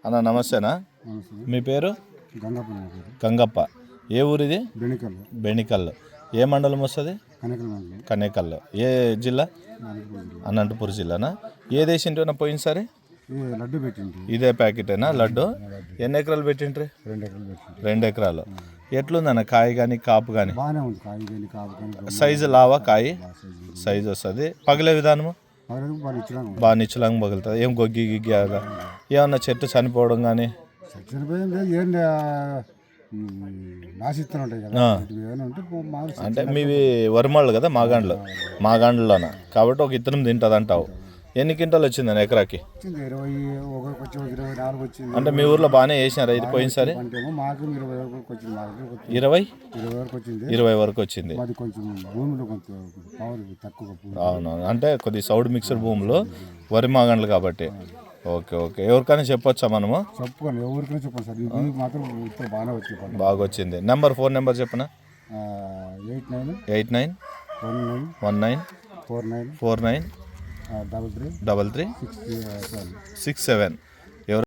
అన్న నమస్తేనా? మీ పేరు? గంగప్ప. ఏ ఊరిది? బెణికల్. ఏ మండలం వస్తుంది? కనేకల్. ఏ జిల్లా? అనంతపురం జిల్లానా? ఏ దేశంటోనా పోయింది సరే? లడ్డు పెట్టింది. ఇదే ప్యాకెటేనా లడ్డు? ఎన్ని ఎకరాలు పెట్టిండ్రి? 2 ఎకరాలు. ఎట్లుందన్న కాయ కానీ కాపు కానీ? సైజు లావా కాయ? సైజు వస్తుంది. పగిలే విధానము బాగా నిచ్చలంగా పగులుతుంది. ఏం గొగ్గి గిగ్గి ఏమన్నా చెట్టు చనిపోవడం కానీ? అంటే మీవి వరిమాళ్ళు కదా? మాగాండ్లలోన కాబట్టి ఒక ఇత్తనం తింటుంది అంటావు. ఎన్ని క్వింటాలు వచ్చిందని ఎకరాకి? 24 అంటే మీ ఊర్లో బాగానే వేసినారా ఇది పోయినసారి? 20 వరకు వచ్చింది. అవునవును, అంటే కొద్ది సౌడ్ మిక్స్డ్ భూములు వరి మాగండ్లు కాబట్టి. Okay okay. ఎవరికైనా చెప్పొచ్చా మనము? బాగా వచ్చింది. ఫోన్ నెంబర్ చెప్పనా? 891949493367.